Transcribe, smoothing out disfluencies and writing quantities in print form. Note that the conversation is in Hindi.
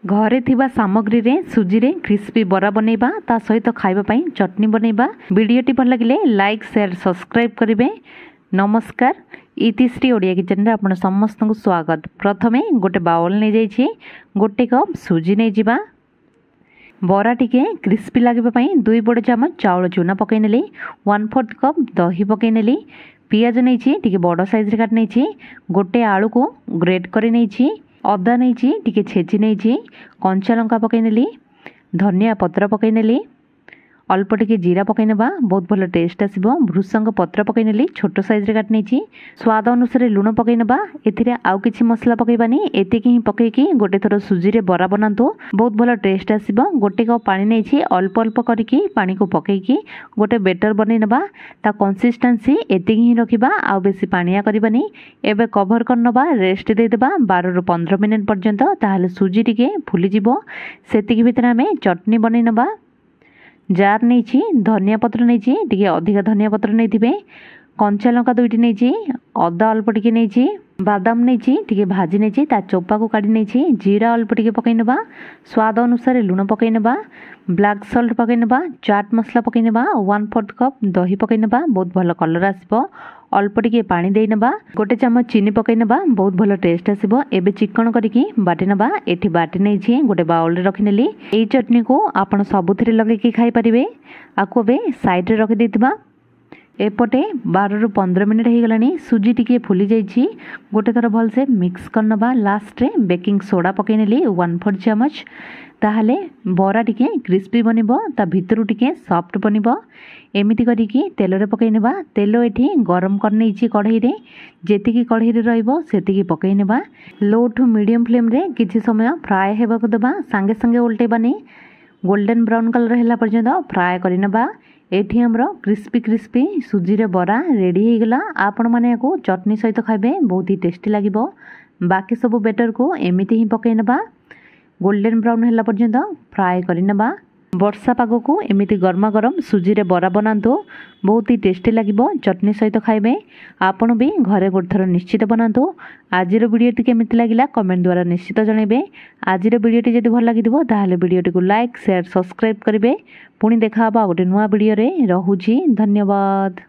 घरे थिबा सामग्री रे सुजी रे क्रिस्पी बरा बनैबा ता सहित खाइबा पई चटनी बनैबा। वीडियोटी भल लगिले लाइक शेयर सब्सक्राइब करिवे। नमस्कार, इतिश्री ओडिया किचन रे आपण समस्त को स्वागत। प्रथमे गोटे बाउल नै जाई छी, गोटे कप सुजी नै जिबा। बरा टिके क्रिस्पी लागिबा पई 2 बड़ चामच चाउल चूना पकै नेली, 1/4 कप दही पकै नेली। पियाज नै छी टिके बड़ साइज रे काट नै छी। गोटे आलू को ग्रेट करि नै छी। अदा नहीं टिके छेची नहीं, कंचा लंका पकई नेली, धनिया पत्र पकई नेली, अल्प टिके जीरा पकई नेबा, बहुत भल टेस्ट आसीबो। भृसंग पत्र पकई नेली, छोट साइज रे काट नहीं। स्वाद अनुसार लुण पकई नेबा। एथिरे आउ किछि मसला पकईबानी, एतिकी ही पकईकी गोटे थर सुजी रे बरा बनांतु, बहुत भल टेस्ट आसीबो। गोटे कप पानी नहीं, अल्प अल्प करिकी पानी को पकईकी गोटे बेटर बनै नेबा। ता कंसिस्टेंसी एतिकी ही रखिबा, आउ बेसी पानिया करबानी। एबे कवर कर नबा, रेस्ट दे देबा 12 रु 15 मिनिट पर्यंत। ताहले सुजी टिके फुली जिवो। सेतिकी भितर हमें चटनी बनै नबा। जार नहीं, धनिया पत्र नहीं, टिके अधिक धनिया पत्र नहीं थिबे। कंचा लंका 2टी नहीं, अदा अल्प टिके नहीं, बादाम नहीं टिके भाजी नहीं, ता चोपा को काटी नहीं। जीरा अल्प टिके पकई नेबा, स्वाद अनुसार लुण पकई नेबा, ब्लैक सॉल्ट पकई नेबा, चाट मसला पकई नेबा, 1/4 कप दही पकई नेबा, बहुत भल कलर आसीबो। अल्प टिके पानी दे नेबा, गोटे चम्मच चीनी पकई नेबा, बहुत भल टेस्ट आसीबो। एबे चिकन करिकी बाटी नेबा। एठी बाटी नहीं, गोटे बाउल रे रखि नेली। एई चटनी को आपण सबुथिरे लगे की खाई परिबे। आको बे साइड रे रखि देतिबा। एपटे 12 रु 15 मिनिट हो गलानी। सुजी टिके फुली जाइछि, गोटे थर भल से मिक्स कर नबा। लास्ट रे बेकिंग सोडा पकई नेली 1/4 चामच। ताहले बरा टिके क्रिस्पी बनिबो, ता भितरु टिके सॉफ्ट बनिबो। एमिति करिकी तेल रे पकई नेबा। तेल एठी गरम कर नैछि कढ़ई रे, जेतिकी कढ़ई रे रहइबो सेतिकी पकई नेबा। लो टू मीडियम फ्लेम रे किछि समय फ्राई हेबा को देबा, संगे संगे उल्टेबानी। गोल्डन ब्राउन कलर हैला पर्यंत फ्राई करि नेबा। एठी हमरो क्रिस्पी क्रिस्पी सुजी रे बरा रेडी हो गला। आपण माने याको चटनी सहित खाइबे, बहुत ही टेस्टी लागिबो। बाकी सब बेटर को एमिति ही पकई नेबा। गोल्डन ब्राउन हैला पर्यंत फ्राई करि नेबा। वर्षा पाग को एमिति गरमा गरम सुजी रे बरा बनातु, बहुत ही टेस्टी लागिबो। चटनी सहित खाइबे। आपण भी घरे गोटे थर निश्चित बनातु। आजिर वीडियोटी केमिति लागिला कमेंट द्वारा निश्चित जणाइबे। आजिर वीडियोटी जदि भल लागिदिबो ताहले वीडियोटी को लाइक शेयर सब्सक्राइब करिवे। पुणी देखा हबा गोटे नुआ वीडियो रे। रहुछि, धन्यवाद।